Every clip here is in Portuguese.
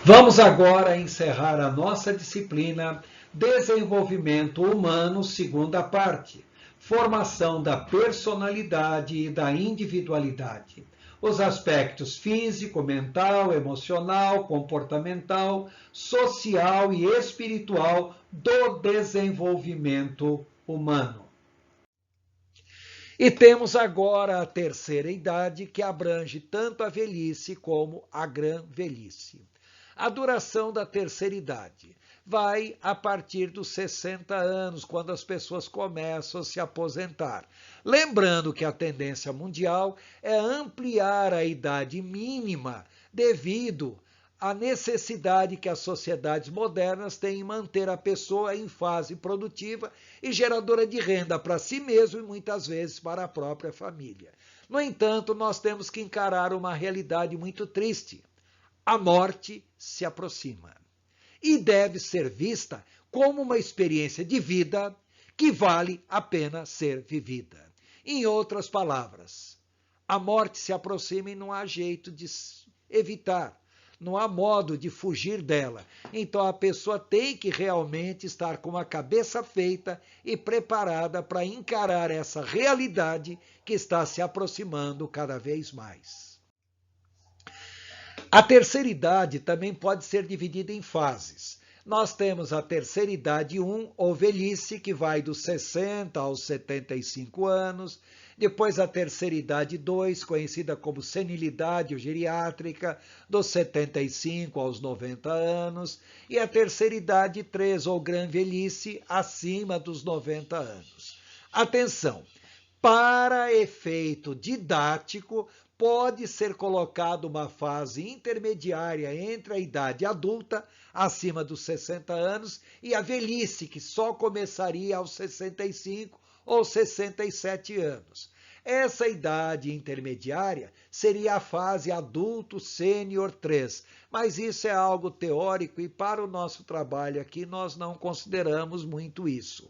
Vamos agora encerrar a nossa disciplina Desenvolvimento Humano, segunda parte, formação da personalidade e da individualidade. Os aspectos físico, mental, emocional, comportamental, social e espiritual do desenvolvimento humano. E temos agora a terceira idade, que abrange tanto a velhice como a grã-velhice. A duração da terceira idade vai a partir dos 60 anos, quando as pessoas começam a se aposentar. Lembrando que a tendência mundial é ampliar a idade mínima devido à necessidade que as sociedades modernas têm em manter a pessoa em fase produtiva e geradora de renda para si mesmo e muitas vezes para a própria família. No entanto, nós temos que encarar uma realidade muito triste. A morte se aproxima e deve ser vista como uma experiência de vida que vale a pena ser vivida. Em outras palavras, a morte se aproxima e não há jeito de evitar, não há modo de fugir dela. Então a pessoa tem que realmente estar com a cabeça feita e preparada para encarar essa realidade que está se aproximando cada vez mais. A terceira idade também pode ser dividida em fases. Nós temos a terceira idade 1, ou velhice, que vai dos 60 aos 75 anos. Depois a terceira idade 2, conhecida como senilidade ou geriátrica, dos 75 aos 90 anos. E a terceira idade 3, ou grã-velhice, acima dos 90 anos. Atenção! Para efeito didático, pode ser colocada uma fase intermediária entre a idade adulta, acima dos 60 anos, e a velhice, que só começaria aos 65 ou 67 anos. Essa idade intermediária seria a fase adulto sênior 3, mas isso é algo teórico e para o nosso trabalho aqui nós não consideramos muito isso.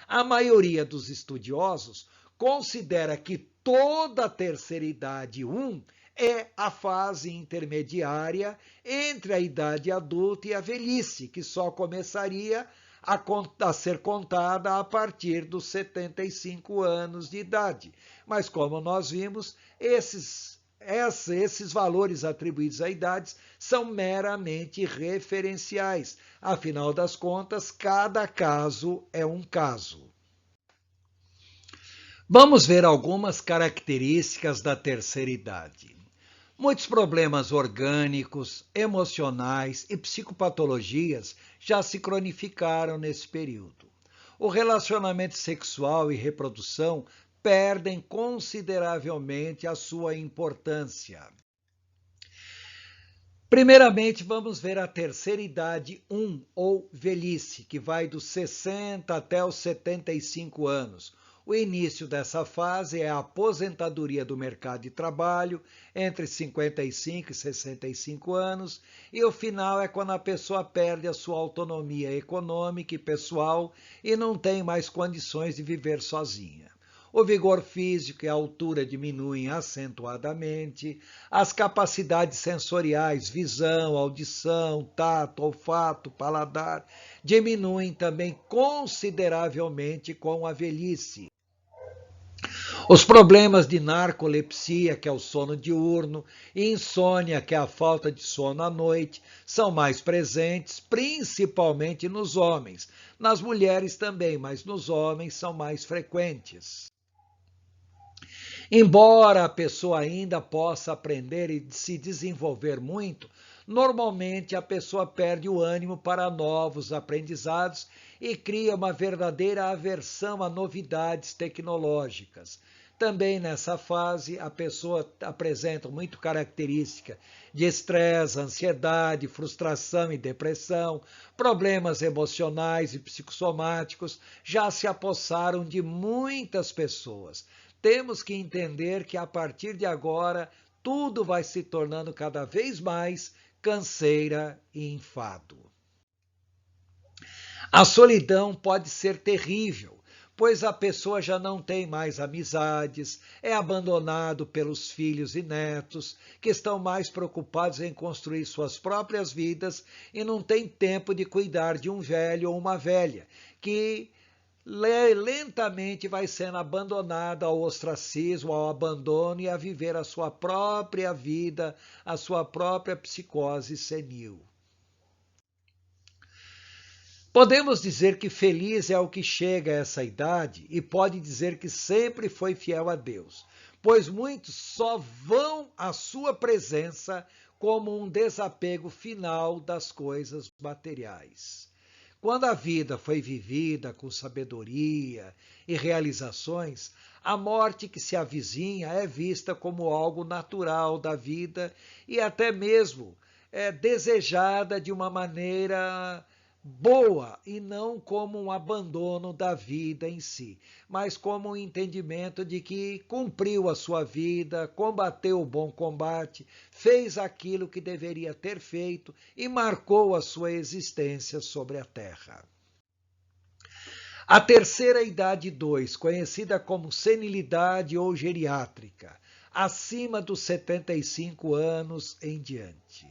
A maioria dos estudiosos considera que toda a terceira idade 1 é a fase intermediária entre a idade adulta e a velhice, que só começaria a ser contada a partir dos 75 anos de idade. Mas como nós vimos, esses valores atribuídos a idades são meramente referenciais. Afinal das contas, cada caso é um caso. Vamos ver algumas características da terceira idade. Muitos problemas orgânicos, emocionais e psicopatologias já se cronificaram nesse período. O relacionamento sexual e reprodução perdem consideravelmente a sua importância. Primeiramente, vamos ver a terceira idade 1, ou velhice, que vai dos 60 até os 75 anos. O início dessa fase é a aposentadoria do mercado de trabalho, entre 55 e 65 anos, e o final é quando a pessoa perde a sua autonomia econômica e pessoal e não tem mais condições de viver sozinha. O vigor físico e a altura diminuem acentuadamente, as capacidades sensoriais, visão, audição, tato, olfato, paladar, diminuem também consideravelmente com a velhice. Os problemas de narcolepsia, que é o sono diurno, e insônia, que é a falta de sono à noite, são mais presentes, principalmente nos homens. Nas mulheres também, mas nos homens são mais frequentes. Embora a pessoa ainda possa aprender e se desenvolver muito, normalmente a pessoa perde o ânimo para novos aprendizados e cria uma verdadeira aversão a novidades tecnológicas. Também nessa fase, a pessoa apresenta muito característica de estresse, ansiedade, frustração e depressão, problemas emocionais e psicossomáticos já se apossaram de muitas pessoas. Temos que entender que a partir de agora, tudo vai se tornando cada vez mais canseira e enfado. A solidão pode ser terrível, pois a pessoa já não tem mais amizades, é abandonado pelos filhos e netos, que estão mais preocupados em construir suas próprias vidas e não tem tempo de cuidar de um velho ou uma velha, que lentamente vai sendo abandonada ao ostracismo, ao abandono e a viver a sua própria vida, a sua própria psicose senil. Podemos dizer que feliz é o que chega a essa idade e pode dizer que sempre foi fiel a Deus, pois muitos só vão à sua presença como um desapego final das coisas materiais. Quando a vida foi vivida com sabedoria e realizações, a morte que se avizinha é vista como algo natural da vida e até mesmo desejada de uma maneira boa e não como um abandono da vida em si, mas como um entendimento de que cumpriu a sua vida, combateu o bom combate, fez aquilo que deveria ter feito e marcou a sua existência sobre a terra. A terceira idade 2, conhecida como senilidade ou geriátrica, acima dos 75 anos em diante.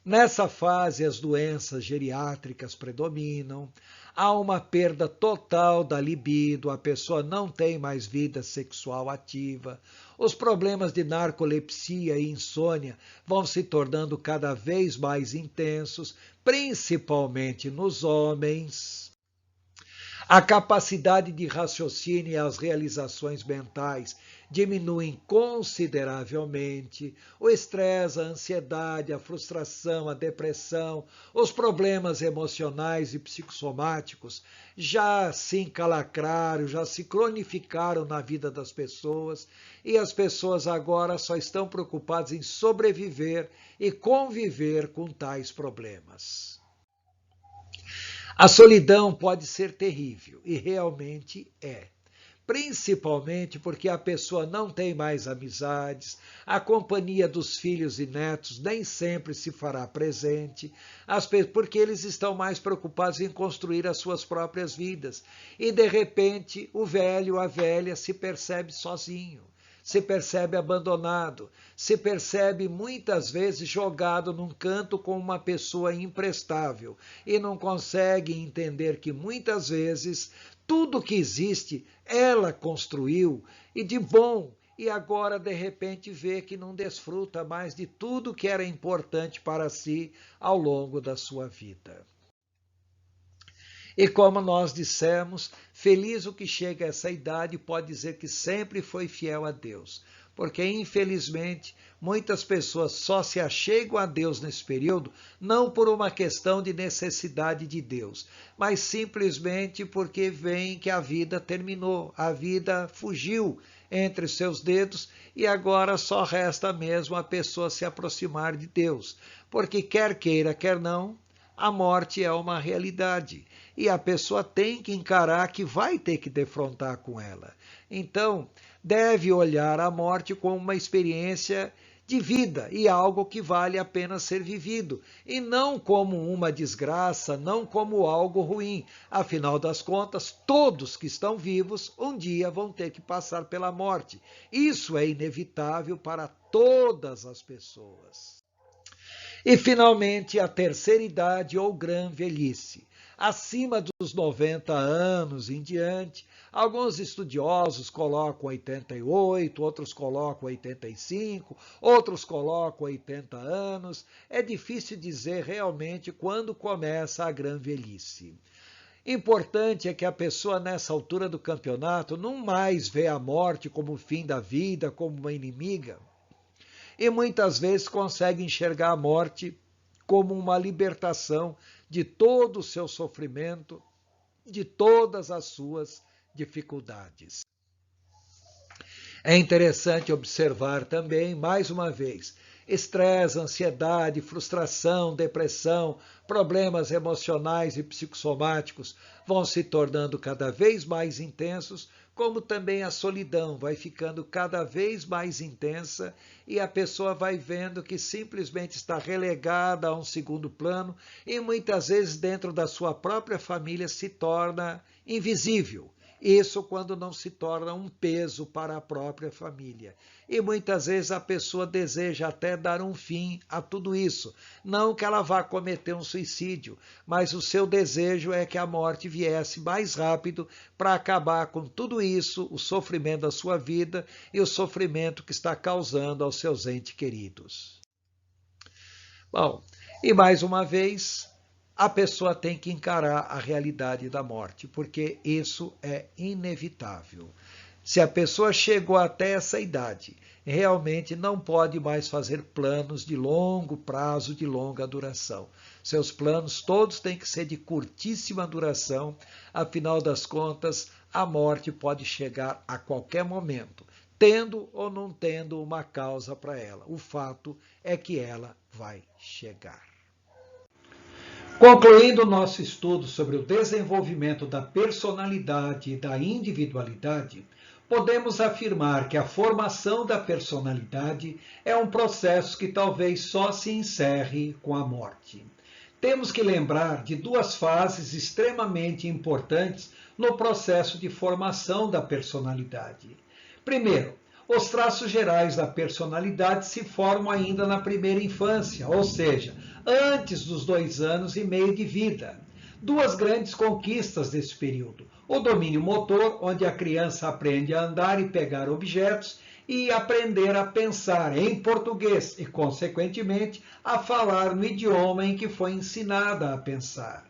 Nessa fase, as doenças geriátricas predominam, há uma perda total da libido, a pessoa não tem mais vida sexual ativa, os problemas de narcolepsia e insônia vão se tornando cada vez mais intensos, principalmente nos homens. A capacidade de raciocínio e as realizações mentais diminuem consideravelmente. O estresse, a ansiedade, a frustração, a depressão, os problemas emocionais e psicossomáticos já se encalacraram, já se cronificaram na vida das pessoas e as pessoas agora só estão preocupadas em sobreviver e conviver com tais problemas. A solidão pode ser terrível, e realmente é. Principalmente porque a pessoa não tem mais amizades, a companhia dos filhos e netos nem sempre se fará presente, porque eles estão mais preocupados em construir as suas próprias vidas. E, de repente, o velho, a velha, se percebe sozinho. Se percebe abandonado, se percebe muitas vezes jogado num canto com uma pessoa imprestável e não consegue entender que muitas vezes tudo que existe ela construiu e de bom e agora de repente vê que não desfruta mais de tudo que era importante para si ao longo da sua vida. E como nós dissemos, feliz o que chega a essa idade pode dizer que sempre foi fiel a Deus. Porque, infelizmente, muitas pessoas só se achegam a Deus nesse período não por uma questão de necessidade de Deus, mas simplesmente porque veem que a vida terminou, a vida fugiu entre seus dedos e agora só resta mesmo a pessoa se aproximar de Deus. Porque quer queira, quer não, a morte é uma realidade e a pessoa tem que encarar que vai ter que defrontar com ela. Então, deve olhar a morte como uma experiência de vida e algo que vale a pena ser vivido, e não como uma desgraça, não como algo ruim. Afinal das contas, todos que estão vivos um dia vão ter que passar pela morte. Isso é inevitável para todas as pessoas. E, finalmente, a terceira idade ou grã velhice. Acima dos 90 anos em diante, alguns estudiosos colocam 88, outros colocam 85, outros colocam 80 anos. É difícil dizer realmente quando começa a grã velhice. Importante é que a pessoa nessa altura do campeonato não mais vê a morte como o fim da vida, como uma inimiga, e muitas vezes consegue enxergar a morte como uma libertação de todo o seu sofrimento, de todas as suas dificuldades. É interessante observar também, mais uma vez, estresse, ansiedade, frustração, depressão, problemas emocionais e psicossomáticos vão se tornando cada vez mais intensos, como também a solidão vai ficando cada vez mais intensa e a pessoa vai vendo que simplesmente está relegada a um segundo plano e muitas vezes dentro da sua própria família se torna invisível. Isso quando não se torna um peso para a própria família. E muitas vezes a pessoa deseja até dar um fim a tudo isso. Não que ela vá cometer um suicídio, mas o seu desejo é que a morte viesse mais rápido para acabar com tudo isso, o sofrimento da sua vida e o sofrimento que está causando aos seus entes queridos. Bom, e mais uma vez, a pessoa tem que encarar a realidade da morte, porque isso é inevitável. Se a pessoa chegou até essa idade, realmente não pode mais fazer planos de longo prazo, de longa duração. Seus planos todos têm que ser de curtíssima duração, afinal das contas, a morte pode chegar a qualquer momento, tendo ou não tendo uma causa para ela. O fato é que ela vai chegar. Concluindo o nosso estudo sobre o desenvolvimento da personalidade e da individualidade, podemos afirmar que a formação da personalidade é um processo que talvez só se encerre com a morte. Temos que lembrar de duas fases extremamente importantes no processo de formação da personalidade. Primeiro, os traços gerais da personalidade se formam ainda na primeira infância, ou seja, antes dos 2 anos e meio de vida. Duas grandes conquistas desse período: o domínio motor, onde a criança aprende a andar e pegar objetos, e aprender a pensar em português e, consequentemente, a falar no idioma em que foi ensinada a pensar.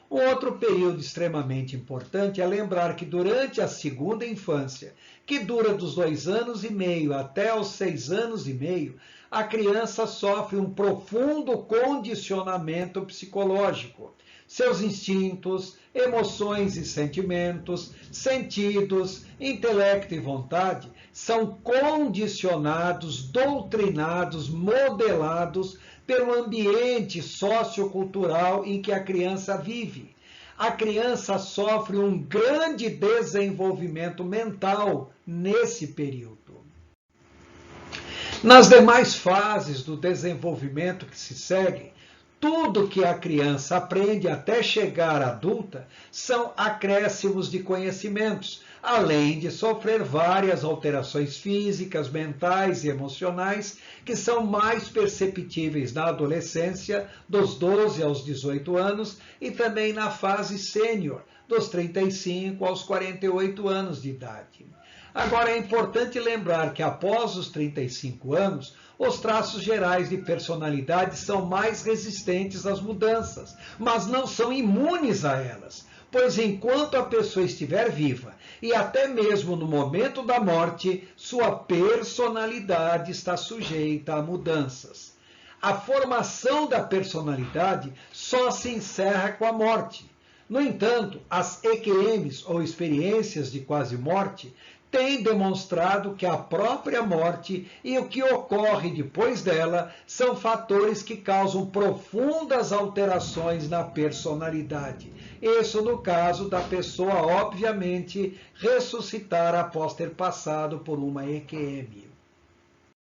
Um outro período extremamente importante é lembrar que durante a segunda infância, que dura dos 2 anos e meio até os 6 anos e meio, a criança sofre um profundo condicionamento psicológico. Seus instintos, emoções e sentimentos, sentidos, intelecto e vontade são condicionados, doutrinados, modelados pelo ambiente sociocultural em que a criança vive. A criança sofre um grande desenvolvimento mental nesse período. Nas demais fases do desenvolvimento que se seguem, tudo que a criança aprende até chegar adulta são acréscimos de conhecimentos, além de sofrer várias alterações físicas, mentais e emocionais que são mais perceptíveis na adolescência, dos 12 aos 18 anos, e também na fase sênior, dos 35 aos 48 anos de idade. Agora, é importante lembrar que após os 35 anos, os traços gerais de personalidade são mais resistentes às mudanças, mas não são imunes a elas, pois enquanto a pessoa estiver viva e até mesmo no momento da morte, sua personalidade está sujeita a mudanças. A formação da personalidade só se encerra com a morte. No entanto, as EQMs, ou experiências de quase morte, têm demonstrado que a própria morte e o que ocorre depois dela são fatores que causam profundas alterações na personalidade. Isso no caso da pessoa, obviamente, ressuscitar após ter passado por uma EQM.